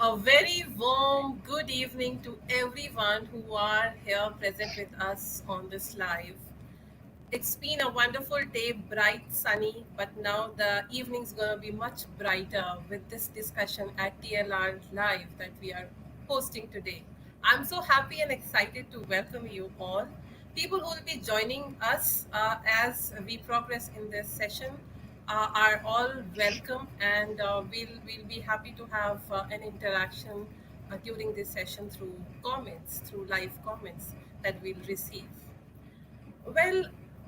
A very warm good evening to everyone who are here present with us on this live. It's been a wonderful day, bright, sunny, but now the evening's going to be much brighter with this discussion at TLR Live that we are hosting today. I'm so happy and excited to welcome you all. People who will be joining us as we progress in this session are all welcome, and we'll be happy to have an interaction during this session through comments, through live comments that we'll receive. Well,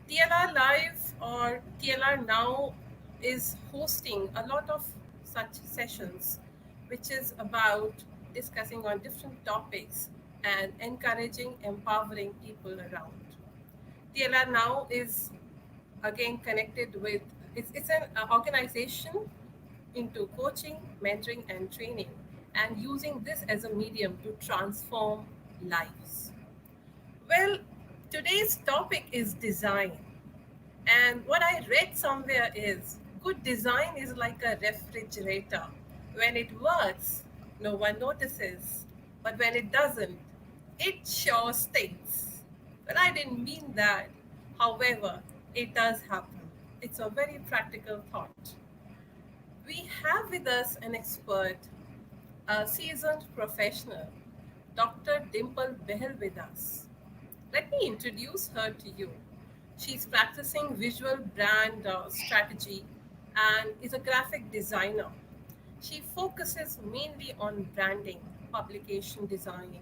TLR Live or TLR Now is hosting a lot of such sessions, which is about discussing on different topics and encouraging, empowering people around. TLR Now is again connected with it's an organization into coaching, mentoring, and training, and using this as a medium to transform lives. Well, today's topic is design. And what I read somewhere is good design is like a refrigerator. When it works, no one notices. But when it doesn't, it sure stinks. But I didn't mean that. However, it does happen. It's a very practical thought. We have with us an expert, a seasoned professional, Dr. Dimple Bahl with us. Let me introduce her to you. She's practicing visual brand strategy and is a graphic designer. She focuses mainly on branding, publication design,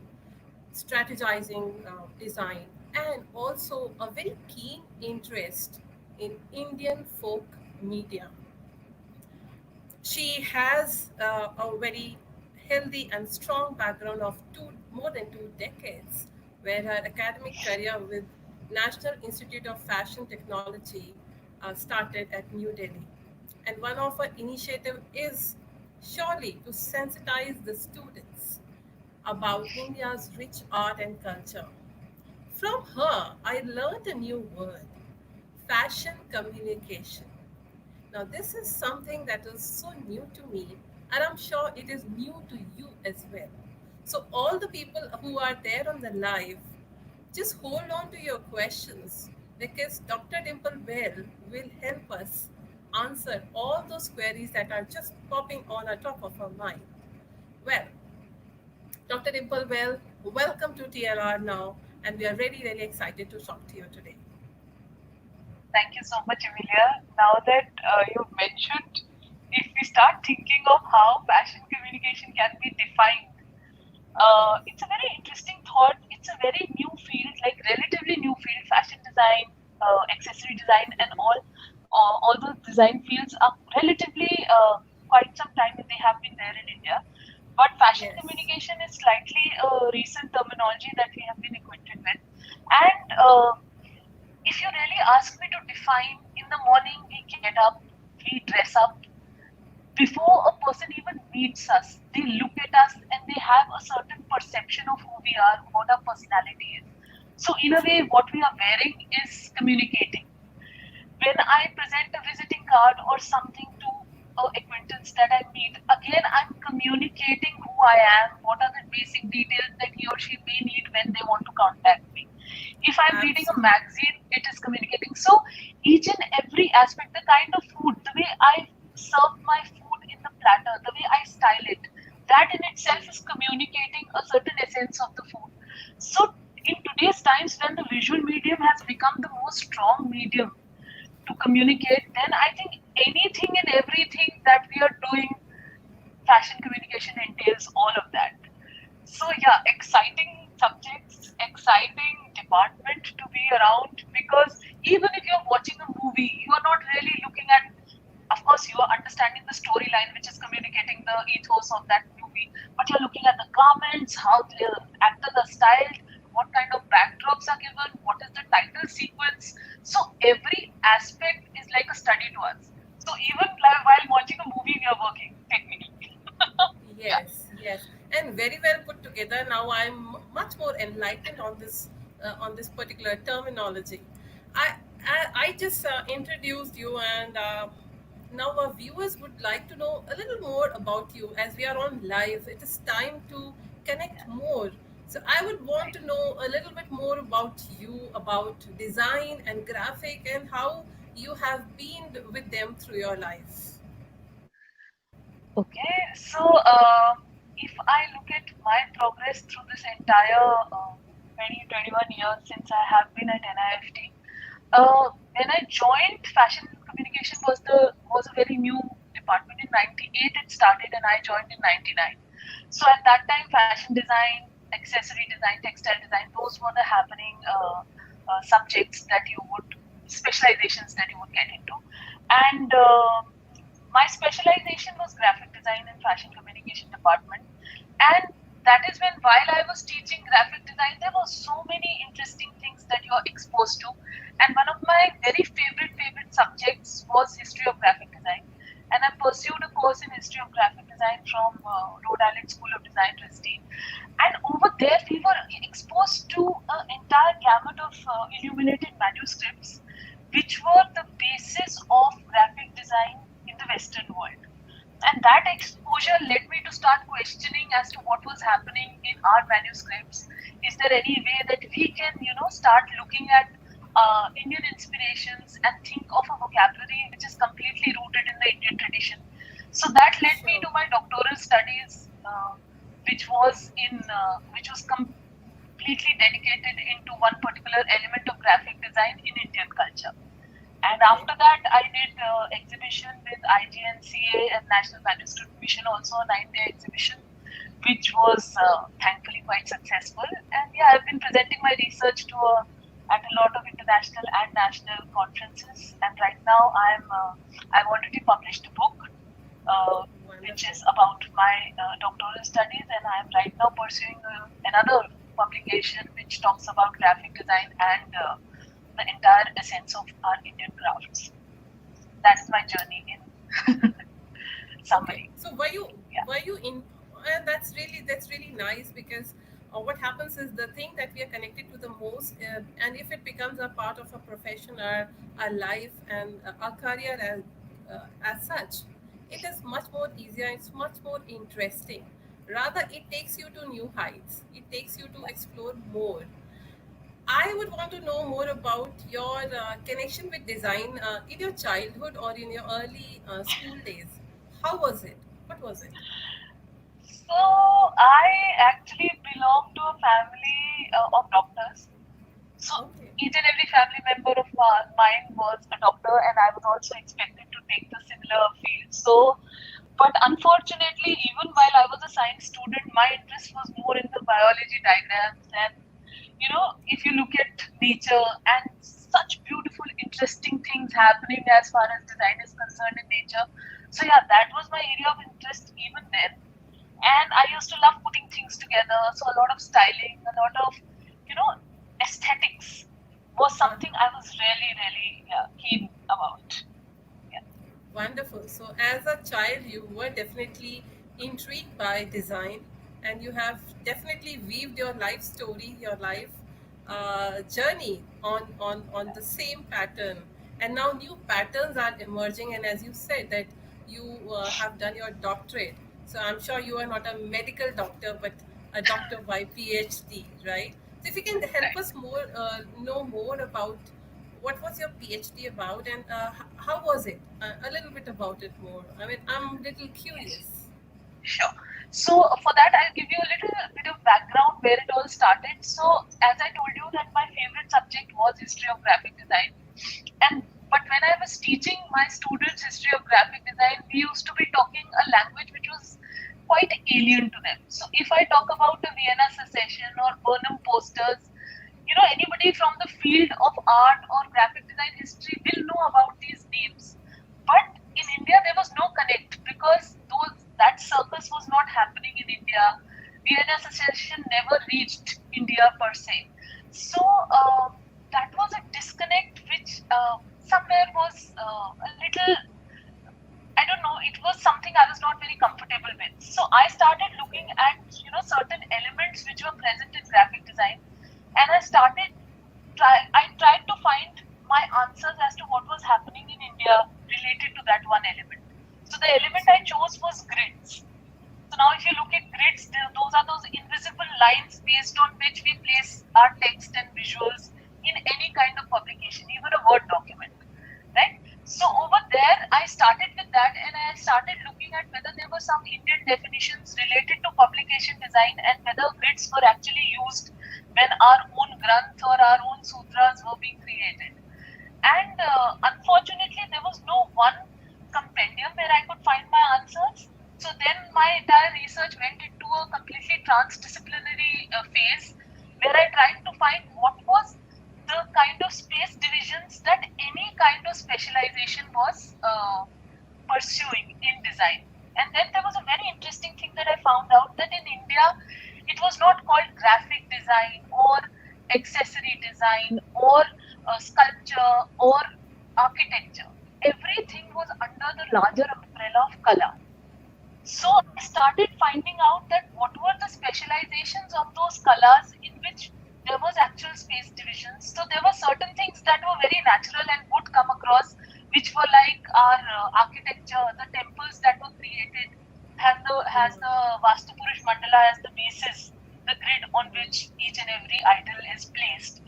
strategizing design, and also a very keen interest in Indian folk media. She has a very healthy and strong background of more than 2 decades, where her academic career with National Institute of Fashion Technology started at New Delhi. And one of her initiative is surely to sensitize the students about India's rich art and culture. From her, I learned a new word: fashion communication. Now, this is something that is so new to me, and I'm sure it is new to you as well. So, all the people who are there on the live, just hold on to your questions because Dr. Dimple Bahl will help us answer all those queries that are just popping on the top of our mind. Well, Dr. Dimple Bahl, welcome to TLR now, and we are really, really excited to talk to you today. Thank you so much, Emilia. Now that you've mentioned, if we start thinking of how fashion communication can be defined, Yes, it's a very interesting thought. It's a very new field, like relatively new field, fashion design, accessory design, and all those design fields are relatively quite some time that they have been there in India. But fashion yes, communication is slightly a recent terminology that we have been acquainted with. And if you really ask me to define, in the morning we get up, we dress up. Before a person even meets us, they look at us and they have a certain perception of who we are, what our personality is. So, in a way, true. what we are wearing is communicating. When I present a visiting card or something to a acquaintance that I meet, again I'm communicating who I am, what are the basic details that he or she may need when they want to contact me. If I'm reading a Absolutely. magazine, it is communicating. So each and every aspect, the kind of food, the way I serve my food in the platter, the way I style it, that in itself is communicating a certain essence of the food. So in today's times when the visual medium has become the most strong medium to communicate, then I think anything and everything that we are doing, fashion communication entails all of that. So yeah, exciting subjects, exciting department to be around, because even if you're watching a movie, you are not really looking at, of course, you are understanding the storyline, which is communicating the ethos of that movie, but you're looking at the garments, how the actors are styled, what kind of backdrops are given, what is the title sequence. So every aspect is like a study to us. So even while watching a movie, we are working technically. Yeah. Yes, yes, and very well put together. Now I'm much more enlightened on this particular terminology. I I just introduced you, and now our viewers would like to know a little more about you. As we are on live, it is time to connect Yeah. more. So I would want Right. to know a little bit more about you, about design and graphic, and how you have been with them through your life. Okay, so if I look at my progress through this entire 21 years since I have been at NIFT, when I joined, fashion communication was a very new department. In '98 it started, and I joined in '99. So at that time, fashion design, accessory design, textile design, those were the happening subjects that you would, specializations that you would get into. And my specialization was graphic design and fashion communication department. And that is when, while I was teaching graphic design, there were so many interesting things that you are exposed to. And one of my very favorite subjects was history of graphic design. And I pursued a course in history of graphic design from Rhode Island School of Design, Trustee. And over there, we were exposed to an entire gamut of illuminated manuscripts, which were the basis of graphic design in the Western world. And that exposure led me to start questioning as to what was happening in our manuscripts. Is there any way that we can, start looking at Indian inspirations and think of a vocabulary which is completely rooted in the Indian tradition? So that led me Sure. to my doctoral studies, which was completely dedicated into one particular element of graphic design in Indian culture. And Okay. after that, I did exhibition with IGNCA and National Manuscript Mission, also a 9-day exhibition, which was thankfully quite successful. And yeah, I've been presenting my research at a lot of international and national conferences. And right now, I've already published a book, which Wonderful. is about my doctoral studies, and I am right now pursuing another publication which talks about graphic design and the entire essence of our Indian crafts. That's my journey in Okay, summary. so were you Yeah. were you in? That's really nice because what happens is the thing that we are connected to the most, and if it becomes a part of a profession or our life and our career as such, it is much more easier. It's much more interesting. Rather, it takes you to new heights. It takes you to explore more. I would want to know more about your connection with design in your childhood or in your early school days. How was it? What was it? So I actually belong to a family of doctors. So Okay. each and every family member of mine was a doctor, and I was also expected to take the similar field. So, but unfortunately, even while I was a science student, my interest was more in the biology diagrams. And if you look at nature and such beautiful, interesting things happening as far as design is concerned in nature. So yeah, that was my area of interest even then. And I used to love putting things together. So a lot of styling, a lot of, you know, aesthetics was something Uh-huh. I was really, really keen about. Yeah. Wonderful. So, as a child, you were definitely intrigued by design, and you have definitely weaved your life story, your life journey on the same pattern. And now new patterns are emerging. And as you said that you have done your doctorate, so I'm sure you are not a medical doctor, but a doctor by PhD, right? So, if you can help Right. us know more about what was your PhD about, and how was it? A little bit about it more. I mean, I'm a little Yes. curious. Sure. So for that, I'll give you a little bit of background where it all started. So as I told you that my favorite subject was history of graphic design, and but when I was teaching my students history of graphic design, we used to be talking a language which was quite alien to them. So if I talk about the Vienna Secession or Burnham posters, anybody from the field of art or graphic design history will know about these names. But in India, there was no connect because that circus was not happening in India. Vienna Secession never reached India per se. So that was a disconnect which somewhere was a little, I don't know, it was something I was not very comfortable with. So I started looking at, certain elements which were present in graphic design, and I tried to find my answers as to what was happening in India related to that one element. So the element I chose was grids. So now if you look at grids, those are those invisible lines based on which we place our text and visuals in any kind of publication, even a Word document, right? So over there, I started with that, and I started looking at whether there were some Indian definitions related to publication design and whether grids were actually used when our own granth or our own sutras were being created. And unfortunately, there was no one compendium where I could find my answers. So then my entire research went into a completely transdisciplinary phase where I tried to find what was the kind of space divisions that any kind of specialization was pursuing in design. And then there was a very interesting thing that I found out that in India, it was not called graphic design or accessory design or sculpture or architecture. Everything was under the larger umbrella of color. So I started finding out that what were the specializations of those colors in which there was actual space divisions. So there were certain things that were very natural and would come across, which were like our architecture, the temples that were created has the Vastupurush mandala as the basis, the grid on which each and every idol is placed.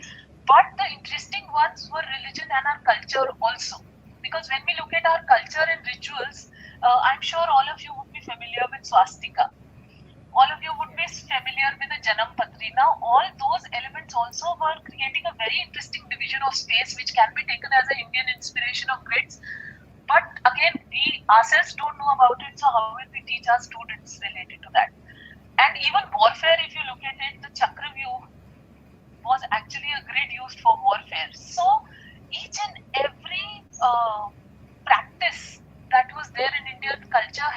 But the interesting ones were religion and our culture also. Because when we look at our culture and rituals, I'm sure all of you would be familiar with swastika. All of you would be Yes. familiar with the Janam Patri. Now, all those elements also were creating a very interesting division of space, which can be taken as an Indian inspiration of grids. But again, we ourselves don't know about it, so how will we teach our students related to that? And even warfare, if you look at it, the chakra view was actually a grid used for warfare. So each and every practice that was there in Indian culture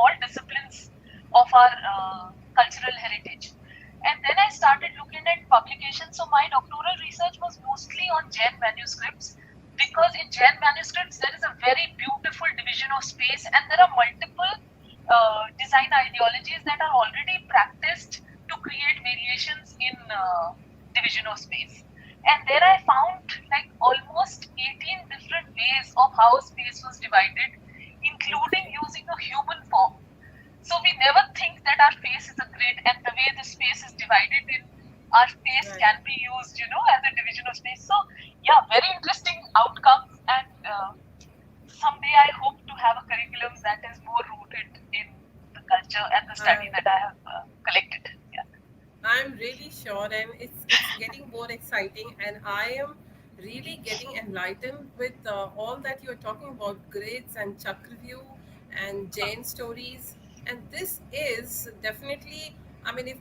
all disciplines of our cultural heritage. And then I started looking at publications. So my doctoral research was mostly on Jain manuscripts, because in Jain manuscripts there is a very beautiful division of space, and there are multiple design ideologies that are already practiced to create variations in division of space. And there I found like almost 18 different ways of how space was divided, including Okay. using a human form. So we never think that our face is a grid, and the way the space is divided in our face Right. can be used, as a division of space. So yeah, very interesting outcomes, and someday I hope to have a curriculum that is more rooted in the culture and the study I that I have collected. Yeah. I'm really sure, and it's getting more exciting, and I am really getting enlightened with all that you're talking about grids and Chakravyuh and Jain stories, and this is definitely. I mean, if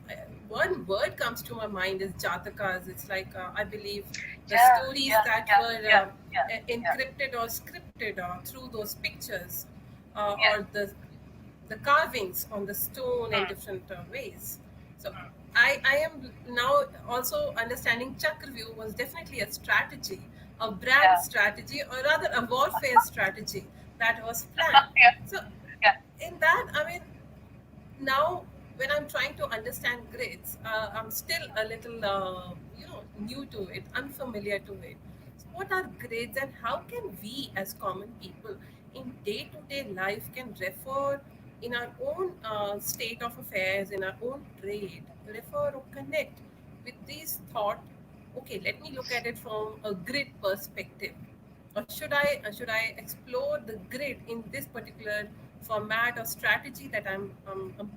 one word comes to my mind is Jatakas, it's like I believe the Yeah, stories yeah, that yeah, were yeah, yeah, yeah. encrypted or scripted through those pictures Yes. or the carvings on the stone in Hmm, different ways. So hmm. I am now also understanding Chakravyuh was definitely a strategy, a brand Yeah. strategy, or rather a warfare strategy that was planned. Yeah, So yeah. in that, I mean, now when I'm trying to understand grids, I'm still a little new to it, unfamiliar to it. So what are grids, and how can we as common people in day-to-day life can refer in our own state of affairs, in our own trade, refer or connect with these thought? Okay, let me look at it from a grid perspective, or should I explore the grid in this particular format or strategy that I'm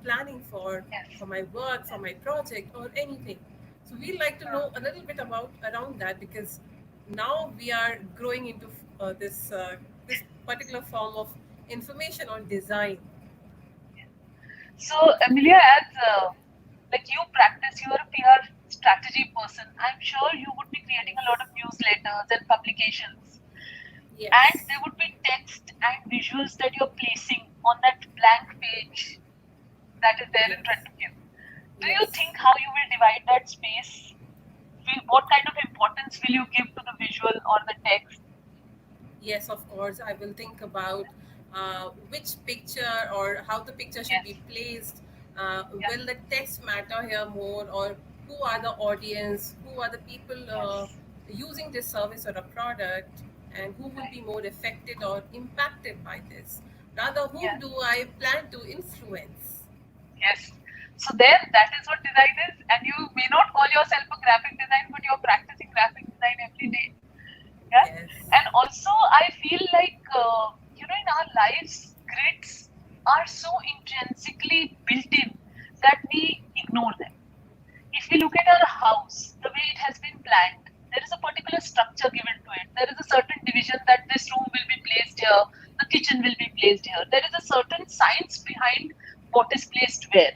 planning Yes. for my work, for Yes. my project, or anything? So we'd like to Hmm. know a little bit about around that, because now we are growing into this particular form of information on design. So, Amelia, as like you practice, you are a PR strategy person. I'm sure you would be creating a lot of newsletters and publications, and Yes, there would be text and visuals that you're placing on that blank page that is there in yes, front of you. Do you yes. think how you will divide that space? What kind of importance will you give to the visual or the text? Yes, of course. I will think about which picture or how the picture should be Yes. placed. Yeah. Will the text matter here more, or who are the audience? Who are the people Yes. using this service or a product, and who will Right. be more affected or impacted by this? Rather, Yeah. whom do I plan to influence? Yes. So there, that is what design is, and you may not call yourself a graphic design, but you're practicing graphic design every day. Yeah. Yes, And also, I feel like in our lives, grids are so intrinsically built in that we ignore them. If we look at our house, the way it has been planned, there is a particular structure given to it. There is a certain division that this room will be placed here, the kitchen will be placed here. There is a certain science behind what is placed where.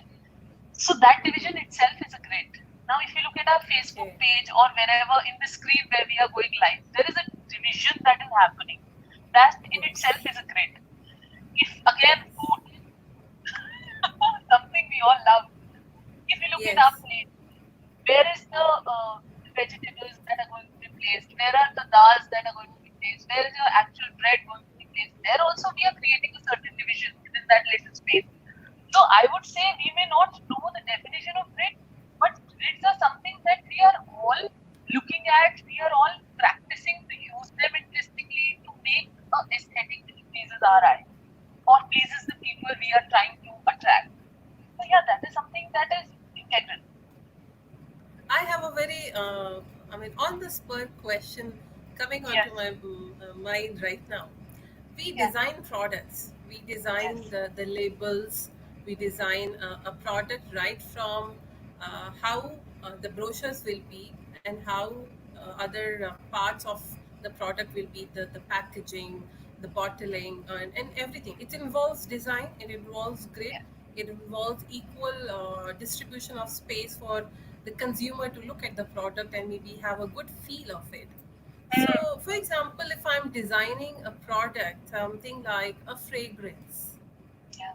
So that division itself is a grid. Now, if you look at our Facebook okay, page or wherever in the screen where we are going live, there is a division that is happening. That in yes, itself is a grid. If again, yes, food, something we all love. If you look at our yes, plate, where is the vegetables that are going to be placed? Where are the dals that are going to be placed? Where is your actual bread going to be placed? There also we are creating a certain division within that little space. So I would say we may not know the definition of grid, but grids are something that we are all looking at. We are all practicing to use them interestingly to make a aesthetic which pleases our eye or pleases the people we are trying to attract. So yeah, that is something that is integral. I have a very, I mean, on the spur question coming onto Yes. my mind right now. We Yeah. design products, we design Yes. the labels, we design a product right from how the brochures will be, and how other parts of the product will be, the packaging, the bottling, and everything. It involves design, it involves grid, Yeah. it involves equal distribution of space for the consumer to look at the product and maybe have a good feel of it. Mm, So, for example, if I'm designing a product, something like a fragrance, yeah.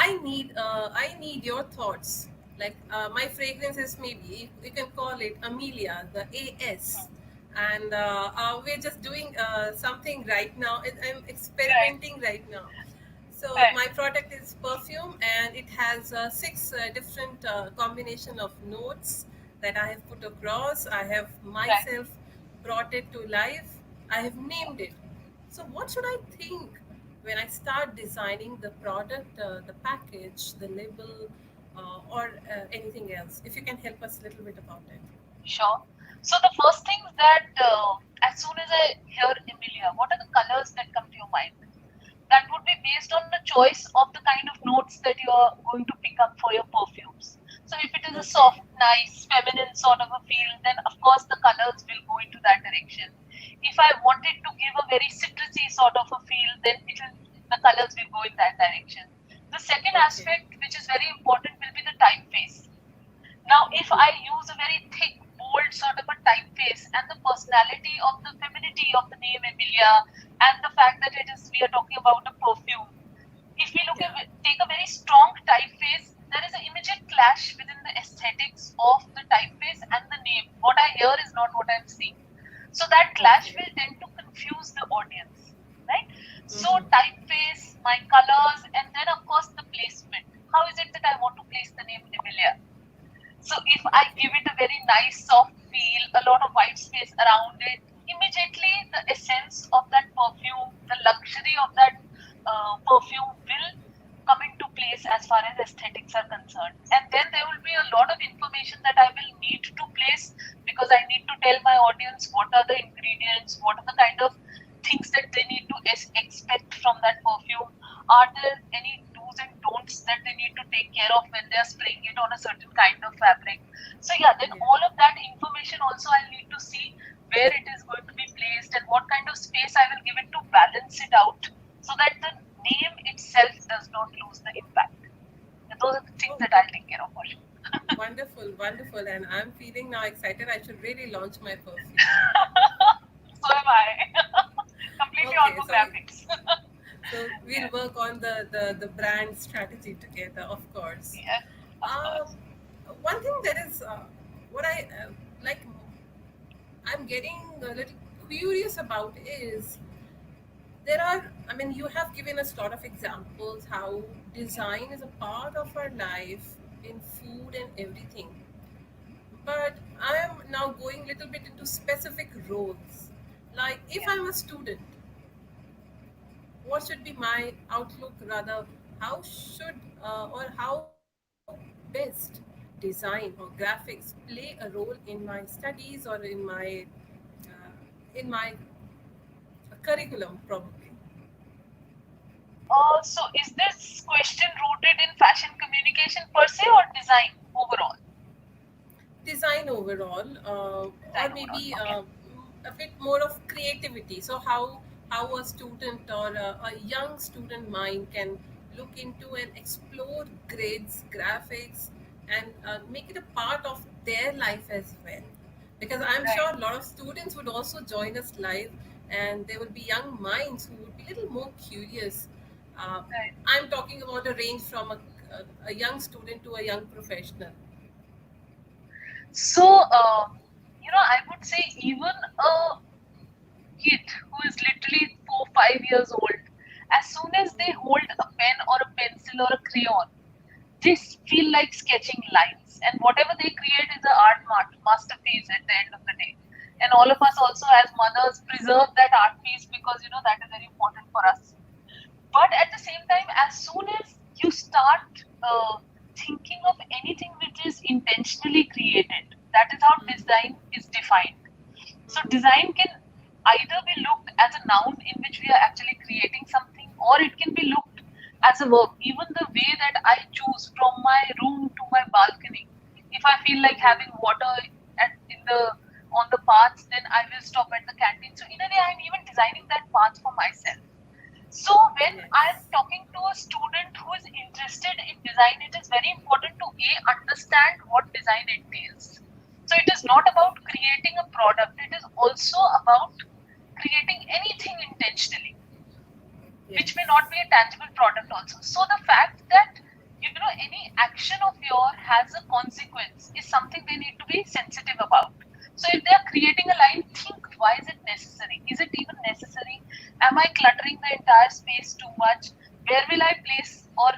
I need your thoughts. Like my fragrance is maybe you can call it Amelia, the AS, and we're just doing something right now. I'm Right, experimenting right now. So right, my product is perfume, and it has six different combination of notes that I have put across. I have right. myself brought it to life. I have named it. So what should I think when I start designing the product, the package, the label, or anything else? If you can help us a little bit about it. Sure. So the first thing is that as soon as I hear Emilia, what are the colors that come to your mind? That would be based on the choice of the kind of notes that you are going to pick up for your perfumes. So if it is a Okay. soft, nice, feminine sort of a feel, then of course the colors will go into that direction. If I wanted to give a very citrusy sort of a feel, then the colors will go in that direction. The second Okay. aspect, which is very important, will be the typeface. Now, if I use a very thick, bold sort of a typeface and the personality of the femininity of the name Emilia and the fact that it is we are talking about a perfume, if we look at Yeah. take a very strong typeface, there is an immediate clash within the aesthetics of the typeface and the name. What I hear is not what I'm seeing. So that clash Okay. will tend to confuse the audience, right? So Mm-hmm. typeface, my colors, and then of course the placement. How is it that I want to place the name Emilia? So if I Okay. give it a very nice soft feel, a lot of white space around it, immediately the essence of that perfume, the luxury of that perfume will come into place as far as aesthetics are concerned. And then there will be a lot of information that I will need to place because I need to tell my audience what are the ingredients, what are the kind of things that they need to expect from that perfume. Are there any do's and don'ts that they need to take care of when they are spraying it on a certain kind of fabric? So yeah, then Yeah. all of that information also I need to see where it is going to be placed and what kind of space I will give it to balance it out so that the name itself does not lose the impact. And those are the things Oh, that I'll take care of for sure. wonderful, wonderful. And I'm feeling now excited. I should really launch my perfume. So am I. Completely on Okay, for so graphics. so we'll Yes, work on the brand strategy together, of course. yes, of Um, course. one thing that is what I like, I'm getting a little curious about is there are, I mean, you have given us a lot of examples how design is a part of our life in food and everything. But I am now going a little bit into specific roles. Like if Yeah. I'm a student, what should be my outlook, rather how should or how best design or graphics play a role in my studies or in my curriculum probably. So is this question rooted in fashion communication per se or design overall? Design overall, or Design overall. maybe Okay. a bit more of creativity. So how a student or a young student mind can look into and explore grids, graphics, and make it a part of their life as well. Because I'm Right. sure a lot of students would also join us live, and there will be young minds who would be a little more curious. Uh, Right. I'm talking about a range from a young student to a young professional. So, I would say even a kid who is literally 4, 5 years old, as soon as they hold a pen or a pencil or a crayon, they feel like sketching lines. And whatever they create is an masterpiece at the end of the day. And all of us also, as mothers, preserve that art piece because that is very important for us. But at the same time, as soon as you start thinking of anything which is intentionally created, that is how design is defined. So design can either be looked as a noun in which we are actually creating something, or it can be looked as a verb. Even the way that I choose from my room to my balcony. If I feel like having water in the on the paths, then I will stop at the canteen. So in a way, I'm even designing that path for myself. So when I'm Yes. talking to a student who is interested in design, it is very important to understand what design entails. So it is not about creating a product, it is also about creating anything intentionally, which may Yes. not be a tangible product also. So the fact that behavior has a consequence is something they need to be sensitive about. So if they are creating a line, think, why is it necessary? Is it even necessary? Am I cluttering the entire space too much? Where will I place, or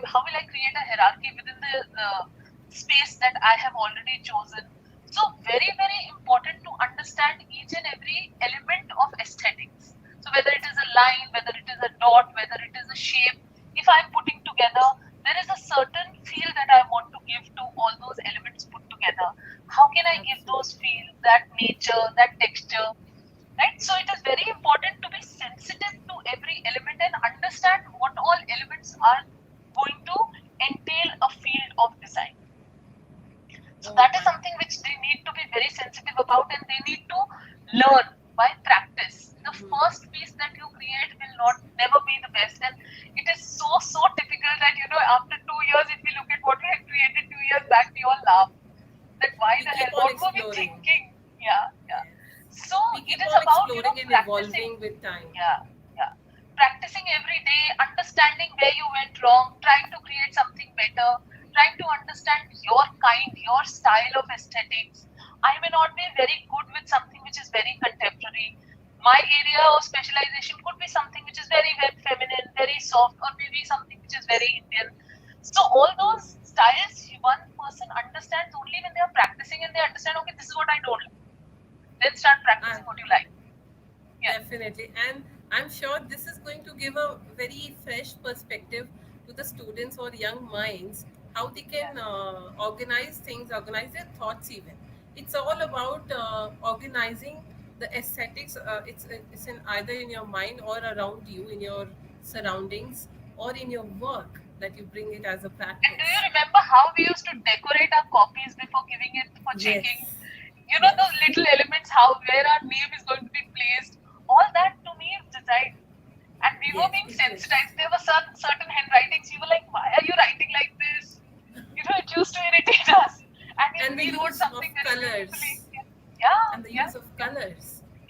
how will I create a hierarchy within the space that I have already chosen? So very, very important to understand each and every element of aesthetics. So whether it is a line, whether it is a dot, whether it is a shape, if I'm putting together, there is a certain feel that I want to give to all those elements put together. How can I give those Absolutely. feel, that nature, that texture, right? So it is very important to be sensitive to every element and understand what all elements are going to entail a field of design. So Oh that is my. something which they need to be very sensitive about, and they need to learn by practice. The first piece that you create will not never be the best, and it is so typical that after 2 years, if we look at what we had created 2 years back, we all laugh that why We the keep hell, on what were we exploring. thinking? Yeah, yeah. Yes. So We it keep is on about exploring and practicing. evolving with time. Yeah, yeah. Practicing every day, understanding where you went wrong, trying to create something better, trying to understand your kind, your style of aesthetics. I may not be very good with something which is very contemporary. My area of specialization could be something which is very feminine, very soft, or maybe something which is very Indian. So all those styles one person understands only when they are practicing and they understand, okay, this is what I don't like. Then start Uh, practicing what you like. Yeah. Definitely. And I'm sure this is going to give a very fresh perspective to the students or young minds how they Yeah. can organize things, organize their thoughts even. It's all about organizing the aesthetics. It's in either in your mind or around you, in your surroundings or in your work that you bring it as a And do you practice. remember how we used to decorate our copies before giving it for checking? Yes. Yes. Those little elements, how where our name is going to be placed. All that to me is design. And we were Yes, being it is. sensitized. There were certain handwritings. We were like, why are you writing like this? It used to irritate us. And if And the we wrote use of something very beautifully, colors. yeah, And the yeah, use of yeah, colors.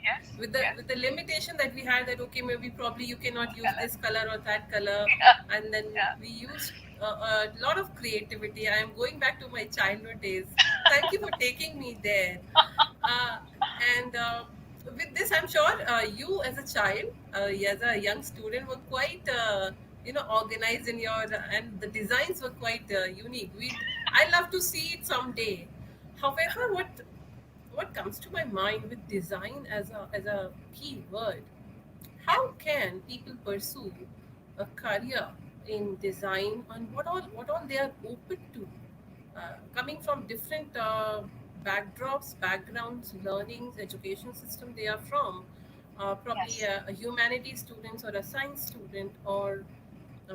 yes, with the yes, with the limitation that we had, that okay, maybe probably you cannot use color, this color or that color, yeah, and then yeah, we used a lot of creativity. I am going back to my childhood days. Thank you for taking me there. uh, and with this, I'm sure you as a child, as a young student, were quite organized in your, and the designs were quite unique. I love to see it someday. However, what comes to my mind with design as a key word, yeah, how can people pursue a career in design, and what all they are open to, coming from different backdrops, backgrounds, learnings, education system they are from, probably yes, a humanities students or a science student, or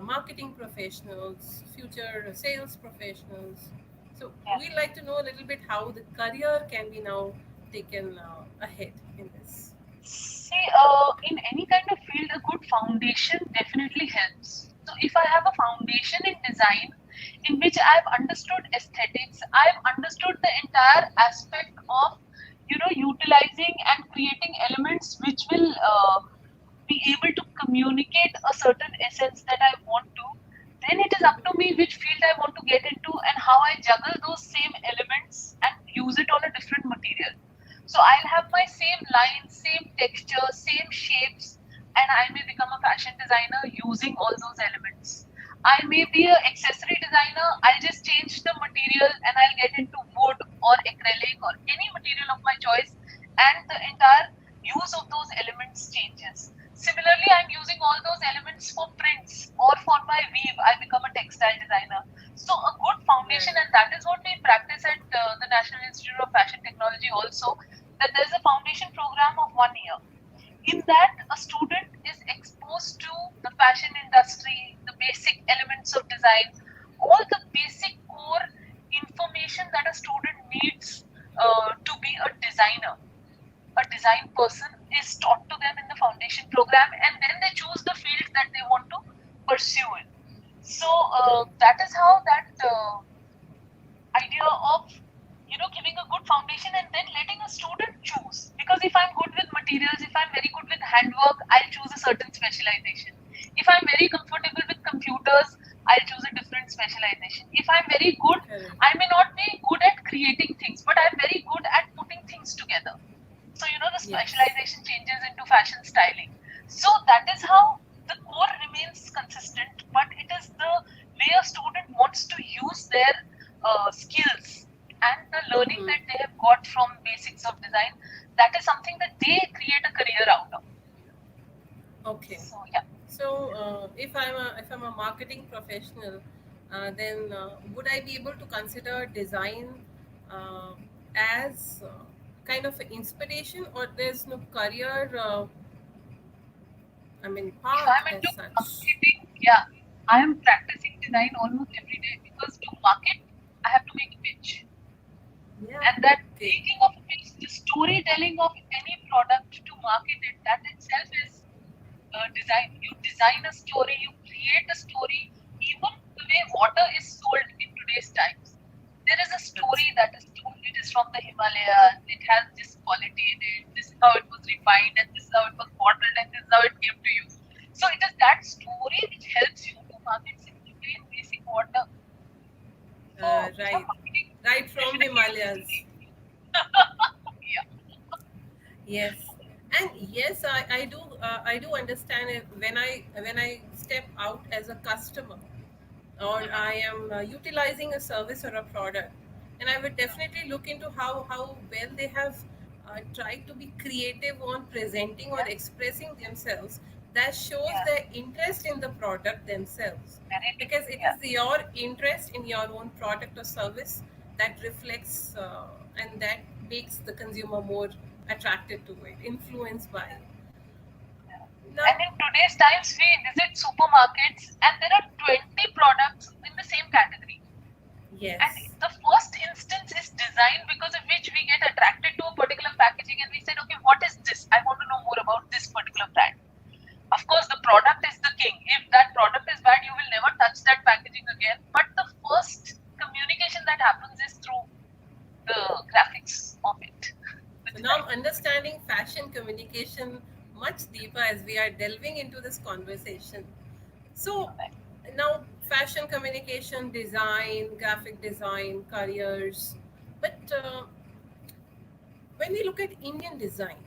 marketing professionals, future sales professionals. So yeah. we'd like to know a little bit how the career can be now taken ahead in this. See, in any kind of field, a good foundation definitely helps. So, if I have a foundation in design in which I've understood aesthetics, I've understood the entire aspect of, utilizing and creating elements which will be able to communicate a certain essence that I want to, then it is up to me which field I want to get into and how I juggle those same elements and use it on a different material. So I'll have my same lines, same texture, same shapes, and I may become a fashion designer using all those elements. I may be an accessory designer, I'll just change the material and I'll get into wood or acrylic or any material of my choice, and the entire use of those elements changes. Similarly, I'm using all those elements for prints or for my weave. I become a textile designer. So, a good foundation, Right. and that is what we practice at the National Institute of Fashion Technology also, that there's a foundation program of 1 year. In that, a student is exposed to the fashion industry, the basic elements of design, all the basic core information that a student needs to be a designer, a design person, is taught to them in the foundation program, and then they choose the field that they want to pursue in. So that is how that idea of giving a good foundation and then letting a student choose, because if I'm good with materials, if I'm very good with handwork, I'll choose a certain specialization. If I'm very comfortable with computers, I'll choose a different in specialization. If I'm very good, Correct. I may not be good at creating things, but I'm very good at putting things together. So, the Yes. specialization changes into fashion styling. So, that is how the core remains consistent, but it is the way a student wants to use their skills and the learning Mm-hmm. that they have got from basics of design. That is something that they create a career out of. Okay. So, yeah. So, if I'm a marketing professional, then would I be able to consider design uh, as kind of an inspiration, or there's no career, I mean, If path I'm as into such? marketing, yeah, I am practicing design almost every day because to market, I have to make a pitch. Yeah. And that Okay. making of a pitch, the storytelling of any product to market it, that itself is design. You design a story, you create a story, even the way water is sold in today's times. There is a story That's that is told. It is from the Himalayas. It has this quality in it. This is how it was refined, and this is how it was bottled, and this is how it came to you. So it is that story which helps you to market simply in basic water. So yeah, right. marketing Right from definitely is a Himalayas. story. Yeah, Yes, and yes, I do understand it when I step out as a customer, or I am utilizing a service or a product, and I would definitely look into how well they have tried to be creative on presenting or yeah, expressing themselves. That shows yeah, their interest in the product themselves, very true. because it Yeah, is your interest in your own product or service that reflects and that makes the consumer more attracted to it, influenced by yeah. it. Yeah. And Now, in today's times, we visit supermarkets and there are 20 products in the same category. And yes, the first instance is design because of which we get attracted to a particular packaging and we said, okay, what is this? I want to know more about this particular brand. Of course, the product is the king. If that product is bad, you will never touch that packaging again. But the first communication that happens is through the graphics of it, the so now design. I'm understanding fashion communication much deeper as we are delving into this conversation. So Correct. now, fashion communication, design, graphic design, careers. But when we look at Indian design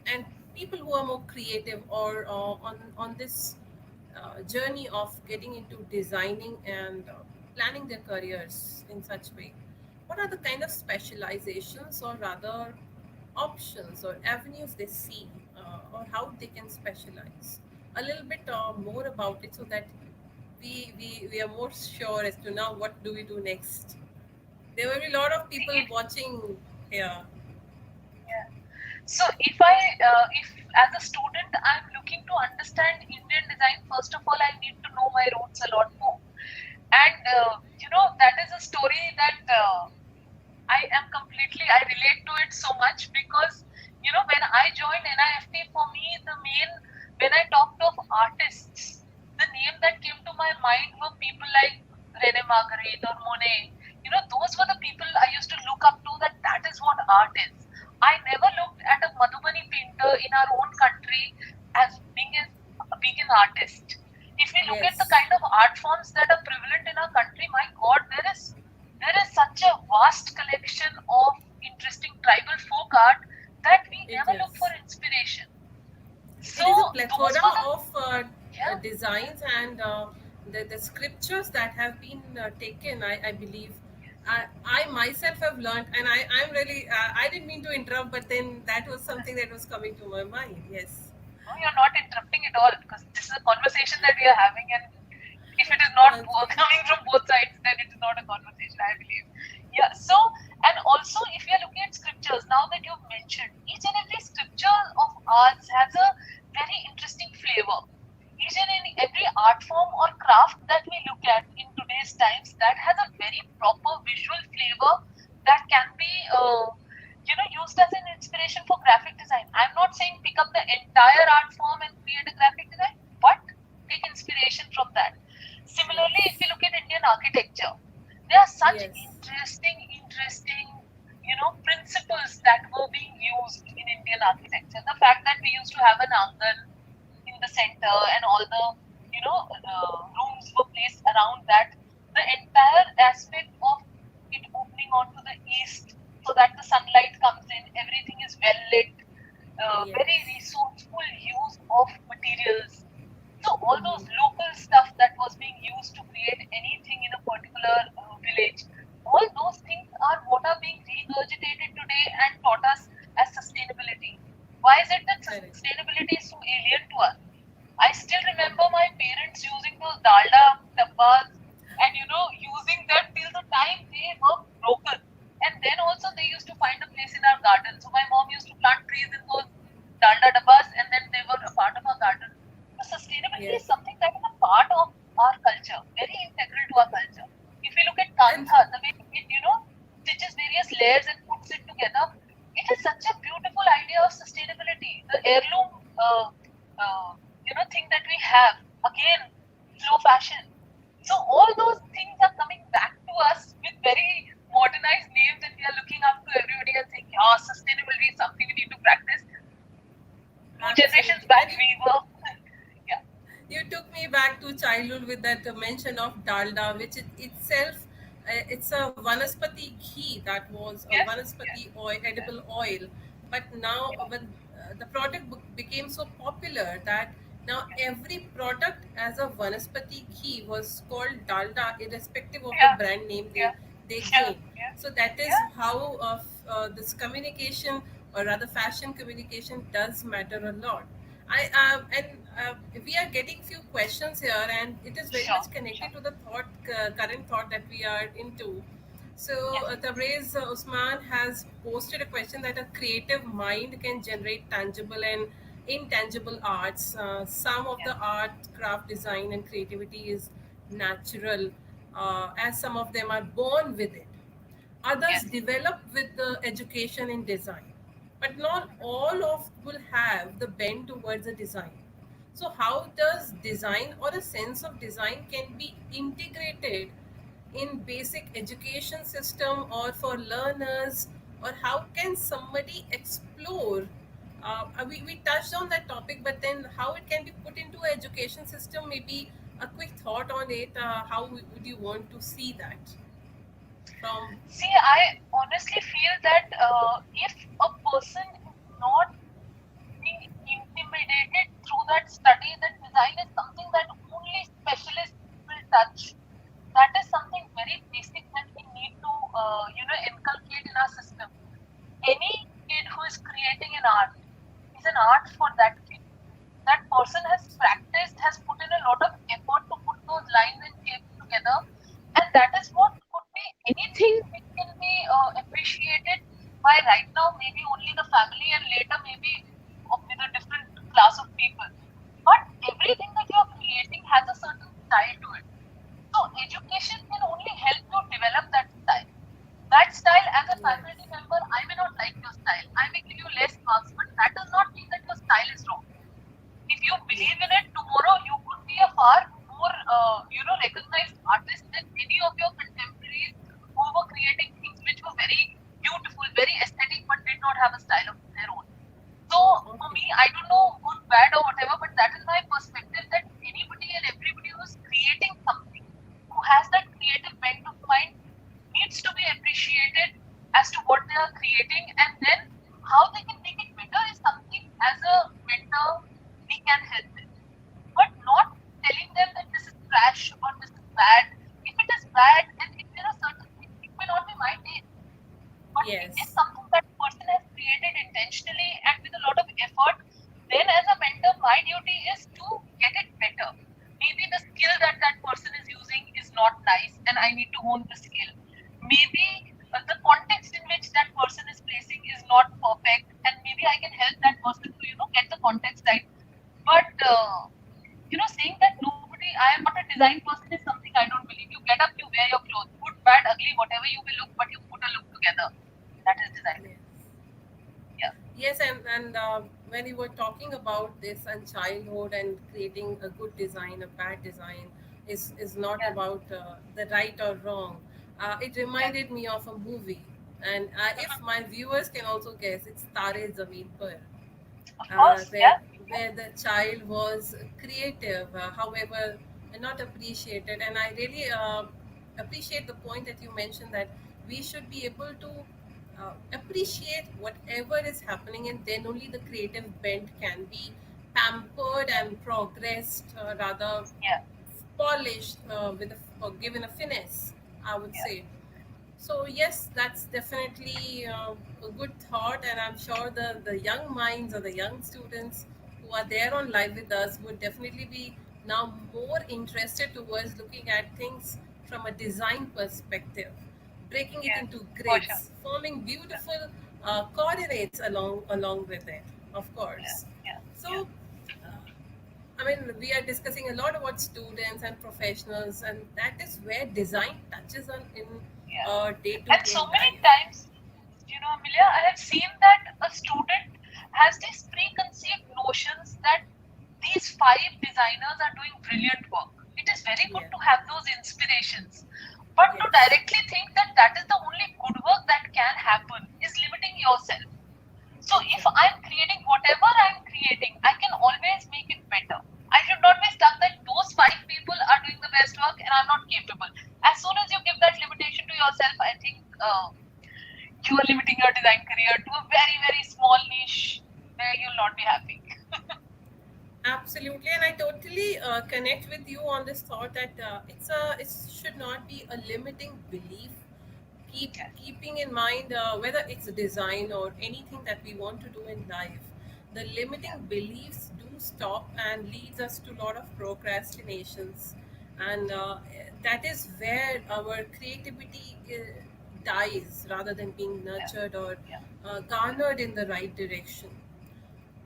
and people who are more creative, or on this journey of getting into designing and planning their careers in such way, what are the kind of specializations, or rather options or avenues they see, or how they can specialize? A little bit more about it, so that we are more sure as to now what do we do next. There will be a lot of See, people watching here. yeah. So if as a student I'm looking to understand Indian design, first of all I need to know my roots a lot more. And that is a story that I relate to it so much because when I joined NIFT, for me the main when I talked of artists, the name that came to my mind were people like Rene Magritte or Monet. Those were the people I used to look up to. That is what art is. I never looked at a Madhubani painter in our own country as being an artist. If we look at the Yes, kind of art forms that are prevalent in our country, my God, there is such a vast collection of interesting tribal folk art that we it never look for is. inspiration. So It is a those plethora were the of yeah, designs and the scriptures that have been taken, I believe. I myself have learned, and I'm really, I didn't mean to interrupt, but then that was something that was coming to my mind. Yes. no, you're not interrupting at all because this is a conversation that we are having, and if it is not Okay. coming from both sides, then it is not a conversation, I believe. Yeah. So, and also, if you are looking at scriptures, now that you've mentioned, each and every scripture of ours has a very interesting flavor. Each and every art form or craft that we look at in today's times that has a very proper visual flavor that can be used as an inspiration for graphic design. I'm not saying pick up the entire art form and create a graphic design, but take inspiration from that. Similarly, if Yes. you look at Indian architecture, there are such Yes. interesting principles that were being used in Indian architecture. The fact that we used to have an angan in the center and all the rooms were placed around that. the entire aspect of it opening onto the east so that the sunlight comes in, everything is well lit, very Yes. resourceful use of materials. So all those local stuff that was being used to create anything in a particular village, all those things are what are being regurgitated today and taught us as sustainability. Why is it that Correct. sustainability is so alien to us? I still remember my parents using those dalda dabbas and using them till the time they were broken. And then also they used to find a place in our garden. So my mom used to plant trees in those dalda dabbas and then they were a part of our garden. So sustainability Yes. is something that is a part of our culture, very integral to our culture. If you look at And kantha, the way it stitches various layers and puts it together, it is such a beautiful idea of sustainability. The heirloom, uh, thing that we have, again, slow fashion. So all those things are coming back to us with very modernized names, and we are looking up to everybody and saying, "Yeah, sustainability is something we need to practice." Two generations absolutely. back, And we were, yeah, you took me back to childhood with that mention of dalda, which itself, it's a vanaspati ghee that was a yes, yes, vanaspati oil, yes, edible oil. But now, yeah, when the product became so popular that now yes, every product as a vanaspati ghee was called dalda, irrespective of the yeah, brand name yeah, they yeah, gain. yeah, So that is yeah, how this communication, or rather fashion communication, does matter a lot. I and We are getting few questions here, and it is very sure, much sure, connected to the current thought that we are into. So, yes, Tabriz Usman has posted a question that a creative mind can generate tangible and intangible arts. Some of yes, the art, craft, design, and creativity is natural, as some of them are born with it. Others yes, develop with the education in design, but not all of will have the bend towards the design. So how does design, or a sense of design, can be integrated in basic education system or for learners, or how can somebody explore, we touched on that topic, but then how it can be put into an education system, maybe a quick thought on it. How would you want to see that from? See, I honestly feel that if a person is not being intimidated through that study, that design is something that only specialists will touch. That is something very basic that we need to, inculcate in our system. Any kid who is creating an art is an art for that kid. That person has practiced, has put in a lot of effort to put those lines and shapes together, and that is what could be anything which can be appreciated by right now maybe only the family and later maybe with a different class of people. But everything that you are creating has a certain style to it. So education can only help you develop that style. That style, as a Yes. faculty member, I may not like your style. I may give you less marks, but that does not mean that your style is wrong. If you Yes. believe in it, tomorrow you could be a far more recognized artist than any of your contemporaries who were creating things which were very beautiful, very aesthetic, but did not have a style of their own. So for Okay. me, I don't know good, bad, or whatever, but that is my perspective, that anybody and everybody who is creating something, who has that creative bent of mind, needs to be appreciated as to what they are creating, and then how they can make it better is something as a mentor we can help with. But not telling them that this is trash or this is bad. If it is bad and if there are certain things, it may not be my taste, but it is Yes. something that person has created intentionally and with a lot of effort, then as a mentor, my duty is to get it better. Maybe the skill that that person is using is not nice and I need to hone the skill. Maybe the context in which that person is placing is not perfect, and maybe I can help that person to, get the context right. But, saying that nobody, I am not a design person is something I don't believe. You get up, you wear your clothes, good, bad, ugly, whatever you will look, but you put a look together. That is design. Yes. Yeah, Yes, and when you were talking about this and childhood and creating a good design, a bad design is not yeah, about the right or wrong. It yeah. reminded me of a movie, and if my viewers can also guess, it's Tare Zameen Par, Of course, where yeah, yeah, the child was creative, however not appreciated. And I really appreciate the point that you mentioned, that we should be able to appreciate whatever is happening, and then only the creative bent can be pampered yeah, and progressed, rather yeah, polished, or given a finesse, I would yeah, say. So yes, that's definitely a good thought, and I'm sure the young minds or the young students who are there on live with us would definitely be now more interested towards looking at things from a design perspective, breaking it yes, into for sure. grids, forming Yeah, beautiful coordinates along with it, of yeah, course. yeah, yeah, So I mean, we are discussing a lot about students and professionals, and that is where design touches on in yeah. day to And day so many life. times, Amelia, I have seen that a student has these preconceived notions that these five designers are doing brilliant work. It is very good Yeah. to have those inspirations, but to Yes. directly think that that is the only good work that can happen is limiting yourself. So if Exactly. I'm creating whatever I'm creating, I can always make it better. I should not be stuck that those five people are doing the best work and I'm not capable. As soon as you give that limitation to yourself, I think you are limiting your design career to a very, very small niche where you'll not be happy. Absolutely, and I totally connect with you on this thought that it should not be a limiting belief. Yeah, Keeping in mind whether it's design or anything that we want to do in life, the yeah, limiting beliefs do stop and leads us to a lot of procrastinations, and that is where our creativity dies rather than being yeah, nurtured or yeah, yeah, garnered in the right direction.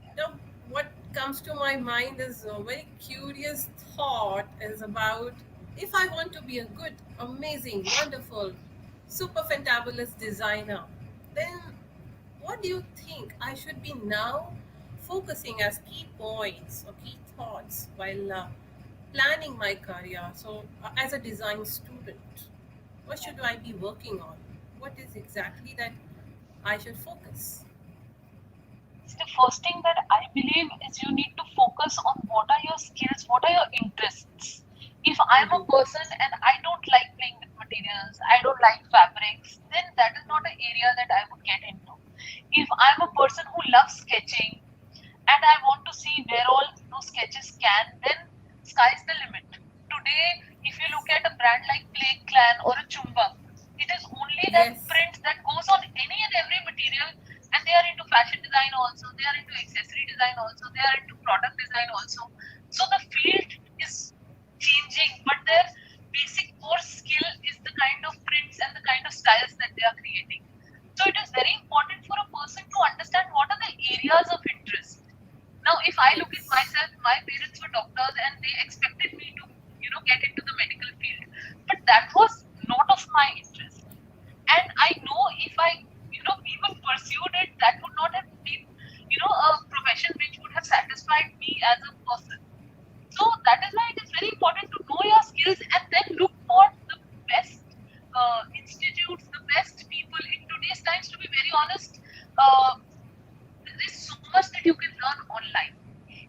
yeah, Now, what comes to my mind is a very curious thought is about, if I want to be a good, amazing, wonderful, super fantabulous designer, then what do you think I should be now focusing as key points or key thoughts while planning my career? So, as a design student, what yeah. should I be working on? What is exactly that I should focus? So the first thing that I believe is you need to focus on what are your skills, what are your interests. If I'm a Mm-hmm. person and I don't like playing with materials, I don't like fabrics, then that is not an area that I would get into. If I'm a person who loves sketching and I want to see where all those sketches can, then sky's the limit. Today, if you look at a brand like Play Clan or a Chumbak, it is only that Yes, print that goes on any and every material, and they are into fashion design also, they are into accessory design also, they are into product design also. So the field is changing, but their basic core skill is the kind of prints and the kind of styles that they are creating. So it is very important for a person to understand what are the areas of interest. Now, if I look at yes. myself, my parents were doctors and they expected me to, get into the medical field. But that was not of my interest. And I know if I, even pursued it, that would not have been, a profession which would have satisfied me as a person. So that is why it is very important to know your skills and then look for the best institutes, the best people. In today's times, to be very honest, uh, there is so much that you can learn online.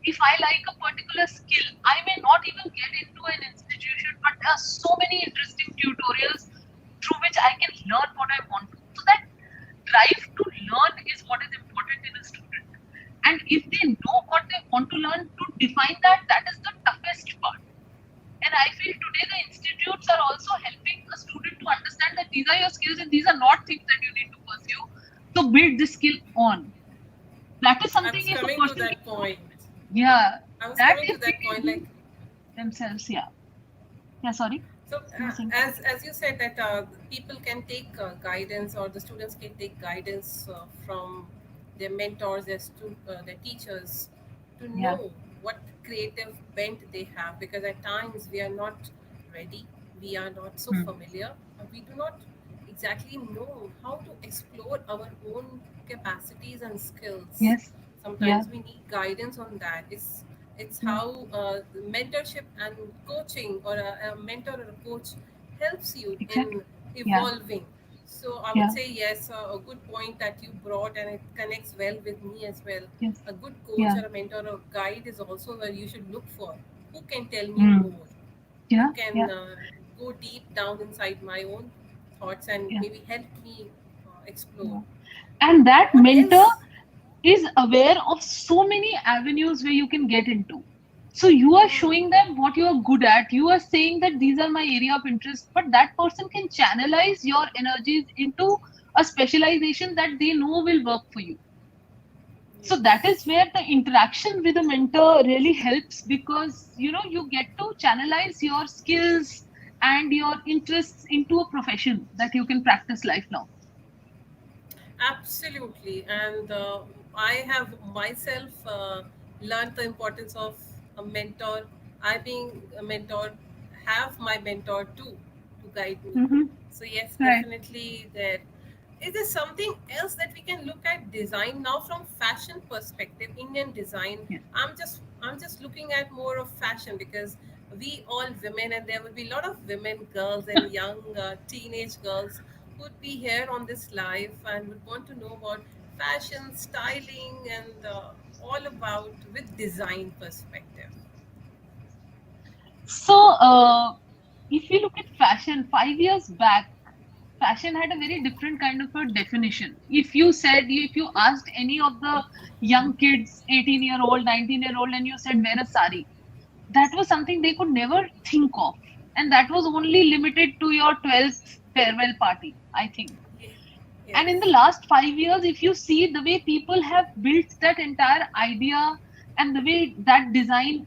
If I like a particular skill, I may not even get into an institution, but there are so many interesting tutorials through which I can learn what I want to. So that drive to learn is what is important in a student. And if they know what they want to learn, to define that, that is the toughest part. And I feel today the institutes are also helping a student to understand that these are your skills and these are not things that you need to pursue. So build this skill on. That is I something was if a coming to person that can do. point. Yeah, I was that coming to if they that can point. Like, do themselves. Yeah. Yeah, sorry. so, You were saying something. as you said that people can take guidance, or the students can take guidance from their mentors, their teachers, to Yeah. know what creative bent they have. Because at times we are not ready, we are not so Hmm. familiar, we do not exactly know how to explore our own capacities and skills. Yes. Yeah. Sometimes we need guidance on that. It's Yeah. how mentorship and coaching, or a mentor or a coach helps you in Exactly. Yeah. evolving. So I would Yeah. say yes, a good point that you brought, and it connects well with me as well. Yes. A good coach Yeah. or a mentor or guide is also where you should look for. Who can tell me Hmm. more? Who Yeah. can Yeah. go deep down inside my own thoughts and Yeah. maybe help me explore. Yeah. And that What mentor else? is aware of so many avenues where you can get into. So you are Hmm. showing them what you are good at. You are saying that these are my area of interest, but that person can channelize your energies into a specialization that they know will work for you. So that is Yes. where the interaction with a mentor really helps, because you get to channelize your skills and your interests into a profession that you can practice lifelong. Absolutely. And I have myself learned the importance of a mentor. I, being a mentor, have my mentor too to guide me. Hmm. So, yes, Right. definitely there. Is there something else that we can look at design now from fashion perspective, Indian design? Yeah. I'm just looking at more of fashion because we all women, and there will be a lot of women, girls, and young teenage girls would be here on this live and would want to know about fashion, styling, and all about with design perspective. So, if you look at fashion, 5 years back, fashion had a very different kind of a definition. If you asked any of the young kids, 18-year-old, 19-year-old, and you said wear a sari, that was something they could never think of. And that was only limited to your 12th farewell party, I think. Ye- And Yes. in the last 5 years, if you see the way people have built that entire idea and the way that design